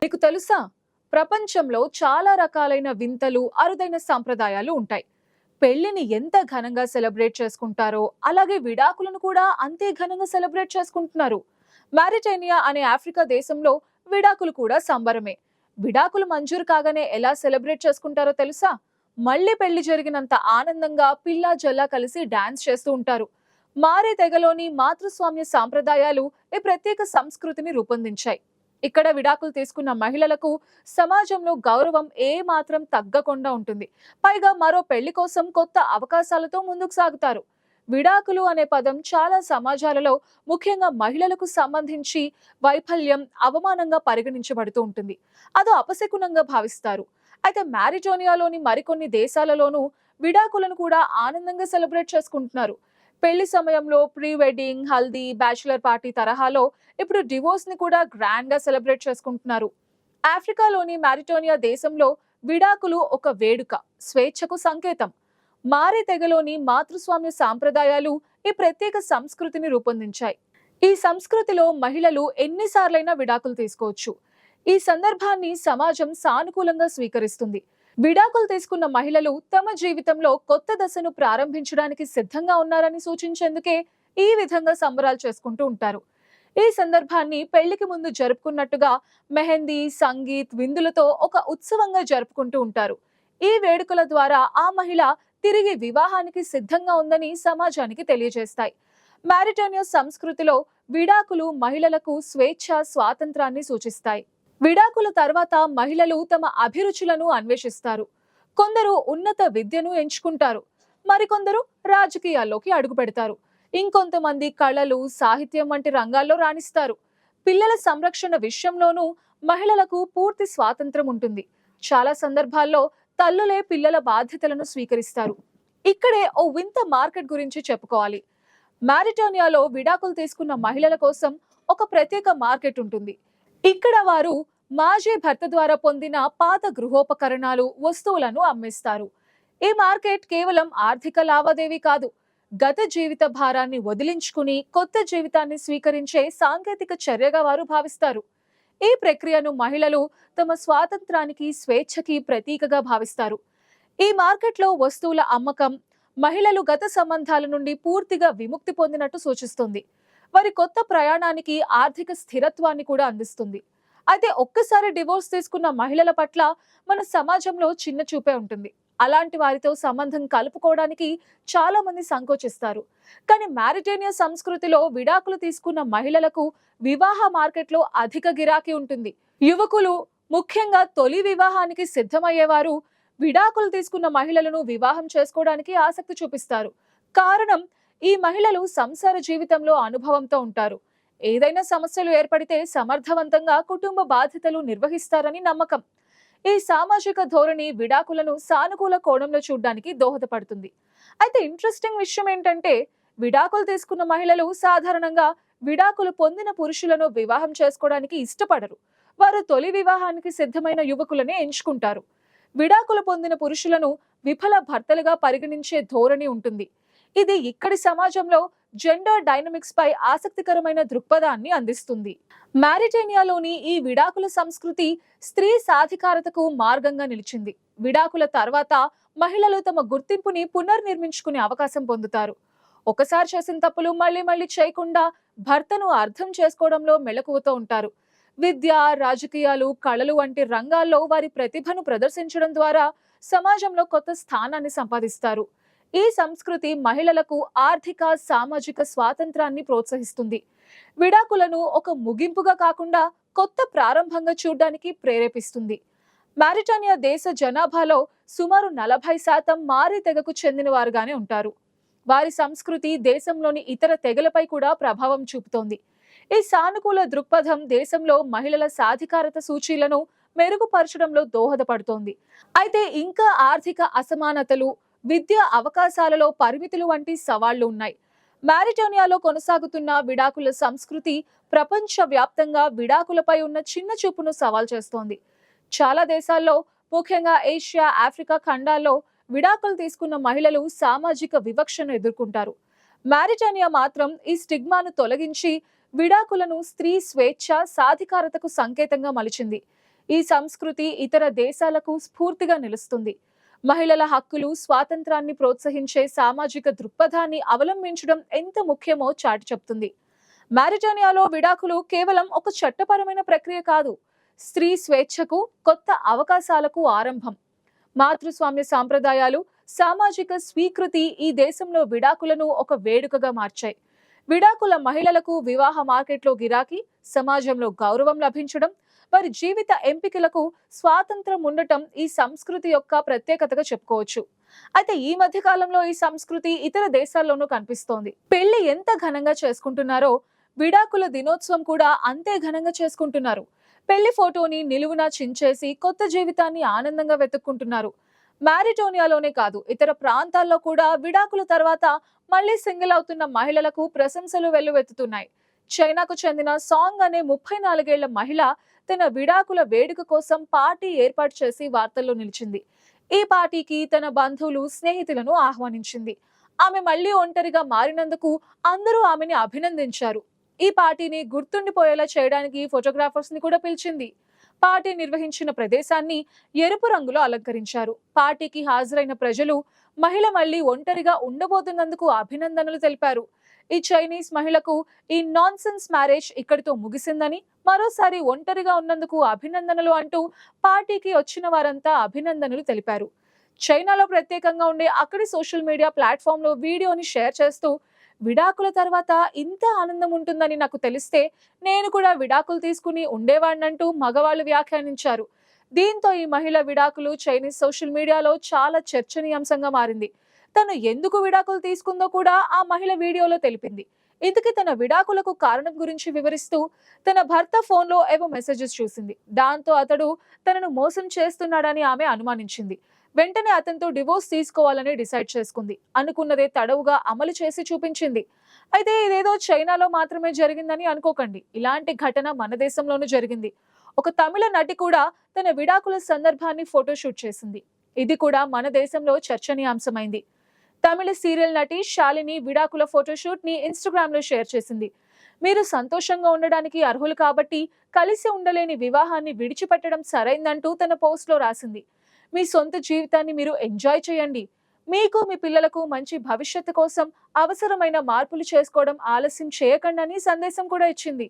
మీకు తెలుసా? ప్రపంచంలో చాలా రకాలైన వింతలు, అరుదైన సంప్రదాయాలు ఉంటాయి. పెళ్లిని ఎంత ఘనంగా సెలబ్రేట్ చేసుకుంటారో, అలాగే విడాకులను కూడా అంతే ఘనంగా సెలబ్రేట్ చేసుకుంటున్నారు. మారిటేనియా అనే ఆఫ్రికా దేశంలో విడాకులు కూడా సంబరమే. విడాకులు మంజూరు కాగానే ఎలా సెలబ్రేట్ చేసుకుంటారో తెలుసా? మళ్ళీ పెళ్లి జరిగినంత ఆనందంగా పిల్లా జల్లా కలిసి డాన్స్ చేస్తూ ఉంటారు. మారే తెగలోని మాతృస్వామ్య సాంప్రదాయాలు ఈ ప్రత్యేక సంస్కృతిని రూపొందించాయి. ఇక్కడ విడాకులు తీసుకున్న మహిళలకు సమాజంలో గౌరవం ఏ మాత్రం తగ్గకుండా ఉంటుంది. పైగా మరో పెళ్లి కోసం కొత్త అవకాశాలతో ముందుకు సాగుతారు. విడాకులు అనే పదం చాలా సమాజాలలో, ముఖ్యంగా మహిళలకు సంబంధించి వైఫల్యం, అవమానంగా పరిగణించబడుతూ ఉంటుంది. అదో అపశకునంగా భావిస్తారు. అయితే మ్యారిటోనియాలోని మరికొన్ని దేశాలలోనూ విడాకులను కూడా ఆనందంగా సెలబ్రేట్ చేసుకుంటున్నారు. పెళ్లి సమయంలో pre wedding, haldi, bachelor party తరహాలో ఇప్పుడు డివోర్స్ ని కూడా గ్రాండ్ గా సెలబ్రేట్ చేసుకుంటున్నారు. ఆఫ్రికాలోని మారిటోనియా దేశంలో విడాకులు ఒక వేడుక, స్వేచ్ఛకు సంకేతం. మారే తెగలోని మాతృస్వామ్య సాంప్రదాయాలు ఈ ప్రత్యేక సంస్కృతిని రూపొందించాయి. ఈ సంస్కృతిలో మహిళలు ఎన్నిసార్లైనా విడాకులు తీసుకోవచ్చు. ఈ సందర్భాన్ని సమాజం సానుకూలంగా స్వీకరిస్తుంది. విడాకులు తీసుకున్న మహిళలు తమ జీవితంలో కొత్త దశను ప్రారంభించడానికి సిద్ధంగా ఉన్నారని సూచించేందుకే ఈ విధంగా సంబరాలు చేసుకుంటూ ఉంటారు. ఈ సందర్భాన్ని పెళ్లికి ముందు జరుపుకున్నట్టుగా మెహందీ, సంగీత్, విందులతో ఒక ఉత్సవంగా జరుపుకుంటూ ఉంటారు. ఈ వేడుకల ద్వారా ఆ మహిళ తిరిగి వివాహానికి సిద్ధంగా ఉందని సమాజానికి తెలియజేస్తాయి. మారిటోనియా సంస్కృతిలో విడాకులు మహిళలకు స్వేచ్ఛ, స్వాతంత్రాన్ని సూచిస్తాయి. విడాకుల తర్వాత మహిళలు తమ అభిరుచులను అన్వేషిస్తారు. కొందరు ఉన్నత విద్యను ఎంచుకుంటారు, మరికొందరు రాజకీయాల్లోకి అడుగుపెడతారు. ఇంకొంతమంది కళలు, సాహిత్యం వంటి రంగాల్లో రాణిస్తారు. పిల్లల సంరక్షణ విషయంలోనూ మహిళలకు పూర్తి స్వాతంత్రం ఉంటుంది. చాలా సందర్భాల్లో తల్లులే పిల్లల బాధ్యతలను స్వీకరిస్తారు. ఇక్కడే ఓ వింత మార్కెట్ గురించి చెప్పుకోవాలి. మారిటోనియాలో విడాకులు తీసుకున్న మహిళల కోసం ఒక ప్రత్యేక మార్కెట్ ఉంటుంది. ఇక్కడ వారు మాజీ భర్త ద్వారా పొందిన పాత గృహోపకరణాలు, వస్తువులను అమ్మేస్తారు. ఈ మార్కెట్ కేవలం ఆర్థిక లావాదేవీ కాదు, గత జీవిత భారాన్ని వదిలించుకుని కొత్త జీవితాన్ని స్వీకరించే సాంకేతిక చర్యగా వారు భావిస్తారు. ఈ ప్రక్రియను మహిళలు తమ స్వాతంత్రానికి, స్వేచ్ఛకి ప్రతీకగా భావిస్తారు. ఈ మార్కెట్లో వస్తువుల అమ్మకం మహిళలు గత సంబంధాల నుండి పూర్తిగా విముక్తి పొందినట్టు సూచిస్తుంది. వారి కొత్త ప్రయాణానికి ఆర్థిక స్థిరత్వాన్ని కూడా అందిస్తుంది. అయితే ఒక్కసారి డివోర్స్ తీసుకున్న మహిళల పట్ల మన సమాజంలో చిన్న చూపే ఉంటుంది. అలాంటి వారితో సంబంధం కలుపుకోవడానికి చాలా మంది సంకోచిస్తారు. కానీ మారిటేనియా సంస్కృతిలో విడాకులు తీసుకున్న మహిళలకు వివాహ మార్కెట్లో అధిక గిరాకీ ఉంటుంది. యువకులు, ముఖ్యంగా తొలి వివాహానికి సిద్ధమయ్యేవారు విడాకులు తీసుకున్న మహిళలను వివాహం చేసుకోవడానికి ఆసక్తి చూపిస్తారు. కారణం, ఈ మహిళలు సంసార జీవితంలో అనుభవంతో ఉంటారు. ఏదైనా సమస్యలు ఏర్పడితే సమర్థవంతంగా కుటుంబ బాధ్యతలు నిర్వహిస్తారని నమ్మకం. ఈ సామాజిక ధోరణి విడాకులను సానుకూల కోణంలో చూడడానికి దోహదపడుతుంది. అయితే ఇంట్రెస్టింగ్ విషయం ఏంటంటే, విడాకులు తీసుకున్న మహిళలు సాధారణంగా విడాకులు పొందిన పురుషులను వివాహం చేసుకోవడానికి ఇష్టపడరు. వారు తొలి వివాహానికి సిద్ధమైన యువకులనే ఎంచుకుంటారు. విడాకులు పొందిన పురుషులను విఫల భర్తలుగా పరిగణించే ధోరణి ఉంటుంది. ఇది ఇక్కడి సమాజంలో జెండర్ డైనమిక్స్ పై ఆసక్తికరమైన దృక్పథాన్ని అందిస్తుంది. మారిటేనియాలోని ఈ విడాకుల సంస్కృతి స్త్రీ సాధికారతకు మార్గంగా నిలిచింది. విడాకుల తర్వాత మహిళలు తమ గుర్తింపుని పునర్నిర్మించుకునే అవకాశం పొందుతారు. ఒకసారి చేసిన తప్పులు మళ్ళీ మళ్ళీ చేయకుండా భర్తను అర్థం చేసుకోవడంలో మెలకువతో ఉంటారు. విద్య, రాజకీయాలు, కళలు వంటి రంగాల్లో వారి ప్రతిభను ప్రదర్శించడం ద్వారా సమాజంలో కొత్త స్థానాన్ని సంపాదిస్తారు. ఈ సంస్కృతి మహిళలకు ఆర్థిక, సామాజిక స్వాతంత్రాన్ని ప్రోత్సహిస్తుంది. విడాకులను ఒక ముగింపుగా కాకుండా కొత్త ప్రారంభంగా చూడడానికి ప్రేరేపిస్తుంది. మారిటోనియా దేశ జనాభాలో సుమారు 40% మారే తెగకు చెందిన వారుగానే ఉంటారు. వారి సంస్కృతి దేశంలోని ఇతర తెగలపై కూడా ప్రభావం చూపుతోంది. ఈ సానుకూల దృక్పథం దేశంలో మహిళల సాధికారత సూచీలను మెరుగుపరచడంలో దోహదపడుతోంది. అయితే ఇంకా ఆర్థిక అసమానతలు, విద్యా అవకాశాలలో పరిమితులు వంటి సవాళ్లు ఉన్నాయి. మారిటోనియాలో కొనసాగుతున్న విడాకుల సంస్కృతి ప్రపంచ వ్యాప్తంగా విడాకులపై ఉన్న చిన్న చూపును సవాల్ చేస్తోంది. చాలా దేశాల్లో, ముఖ్యంగా ఏషియా, ఆఫ్రికా ఖండాల్లో విడాకులు తీసుకున్న మహిళలు సామాజిక వివక్షను ఎదుర్కొంటారు. మారిటోనియా మాత్రం ఈ స్టిగ్మాను తొలగించి విడాకులను స్త్రీ స్వేచ్ఛ, సాధికారతకు సంకేతంగా మలిచింది. ఈ సంస్కృతి ఇతర దేశాలకు స్ఫూర్తిగా నిలుస్తుంది. మహిళల హక్కులు, స్వాతంత్రాన్ని ప్రోత్సహించే సామాజిక దృక్పథాన్ని అవలంబించడం ఎంత ముఖ్యమో చాటి చెప్తుంది. మారిటానియాలో విడాకులు కేవలం ఒక చట్టపరమైన ప్రక్రియ కాదు, స్త్రీ స్వేచ్ఛకు, కొత్త అవకాశాలకు ఆరంభం. మాతృస్వామ్య సాంప్రదాయాలు, సామాజిక స్వీకృతి ఈ దేశంలో విడాకులను ఒక వేడుకగా మార్చాయి. విడాకుల మహిళలకు వివాహ మార్కెట్లో గిరాకీ, సమాజంలో గౌరవం లభించడం, వారి జీవిత ఎంపికలకు స్వాతంత్రం ఉండటం ఈ సంస్కృతి యొక్క ప్రత్యేకతగా చెప్పుకోవచ్చు. అయితే ఈ మధ్య కాలంలో ఈ సంస్కృతి ఇతర దేశాల్లోనూ కనిపిస్తోంది. పెళ్లి ఎంత ఘనంగా చేసుకుంటున్నారో విడాకుల దినోత్సవం కూడా అంతే ఘనంగా చేసుకుంటున్నారు. పెళ్లి ఫోటోని నిలువునా చించేసి కొత్త జీవితాన్ని ఆనందంగా వెతుక్కుంటున్నారు. మారిటోనియాలోనే కాదు, ఇతర ప్రాంతాల్లో కూడా విడాకుల తర్వాత మళ్లీ సింగిల్ అవుతున్న మహిళలకు ప్రశంసలు వెల్లువెత్తుతున్నాయి. చైనాకు చెందిన సాంగ్ అనే 34 ఏళ్ల మహిళ తన విడాకుల వేడుక కోసం పార్టీ ఏర్పాటు చేసి వార్తల్లో నిలిచింది. ఈ పార్టీకి తన బంధువులు, స్నేహితులను ఆహ్వానించింది. ఆమె మళ్లీ ఒంటరిగా మారినందుకు అందరూ ఆమెని అభినందించారు. ఈ పార్టీని గుర్తుండిపోయేలా చేయడానికి ఫోటోగ్రాఫర్స్ ని కూడా పిలిచింది. పార్టీ నిర్వహించిన ప్రదేశాన్ని ఎరుపు రంగులో అలంకరించారు. పార్టీకి హాజరైన ప్రజలు మహిళ మళ్లీ ఒంటరిగా ఉండబోతున్నందుకు అభినందనలు తెలిపారు. ఈ చైనీస్ మహిళకు ఈ నాన్ సెన్స్ మ్యారేజ్ ఇక్కడితో ముగిసిందని, మరోసారి ఒంటరిగా ఉన్నందుకు అభినందనలు అంటూ పార్టీకి వచ్చిన వారంతా అభినందనలు తెలిపారు. చైనాలో ప్రత్యేకంగా ఉండే అక్కడి సోషల్ మీడియా ప్లాట్ఫామ్ లో వీడియోని షేర్ చేస్తూ, విడాకుల తర్వాత ఇంత ఆనందం ఉంటుందని నాకు తెలిస్తే నేను కూడా విడాకులు తీసుకుని ఉండేవాడినంటూ మగవాళ్ళు వ్యాఖ్యానించారు. దీంతో ఈ మహిళ విడాకులు చైనీస్ సోషల్ మీడియాలో చాలా చర్చనీయాంశంగా మారింది. తను ఎందుకు విడాకులు తీసుకుందో కూడా ఆ మహిళ వీడియోలో తెలిపింది. ఇంతకీ తన విడాకులకు కారణం గురించి వివరిస్తూ తన భర్త ఫోన్లో ఏవో మెసేజెస్ చూసింది. దాంతో అతడు తనను మోసం చేస్తున్నాడని ఆమె అనుమానించింది. వెంటనే అతనితో డివోర్స్ తీసుకోవాలని డిసైడ్ చేసుకుంది. అనుకున్నదే తడవుగా అమలు చేసి చూపించింది. అయితే ఇదేదో చైనాలో మాత్రమే జరిగిందని అనుకోకండి. ఇలాంటి ఘటన మన దేశంలోనూ జరిగింది. ఒక తమిళ నటి కూడా తన విడాకుల సందర్భాన్ని ఫోటోషూట్ చేసింది. ఇది కూడా మన దేశంలో చర్చనీయాంశమైంది. తమిళ సీరియల్ నటి శాలిని విడాకుల ఫోటోషూట్ ని ఇన్స్టాగ్రామ్ లో షేర్ చేసింది. మీరు సంతోషంగా ఉండడానికి అర్హులు కాబట్టి కలిసి ఉండలేని వివాహాన్ని విడిచిపెట్టడం సరైందంటూ తన పోస్ట్ లో రాసింది. మీ సొంత జీవితాన్ని మీరు ఎంజాయ్ చేయండి. మీకు, మీ పిల్లలకు మంచి భవిష్యత్తు కోసం అవసరమైన మార్పులు చేసుకోవడం ఆలస్యం చేయకండి అని సందేశం కూడా ఇచ్చింది.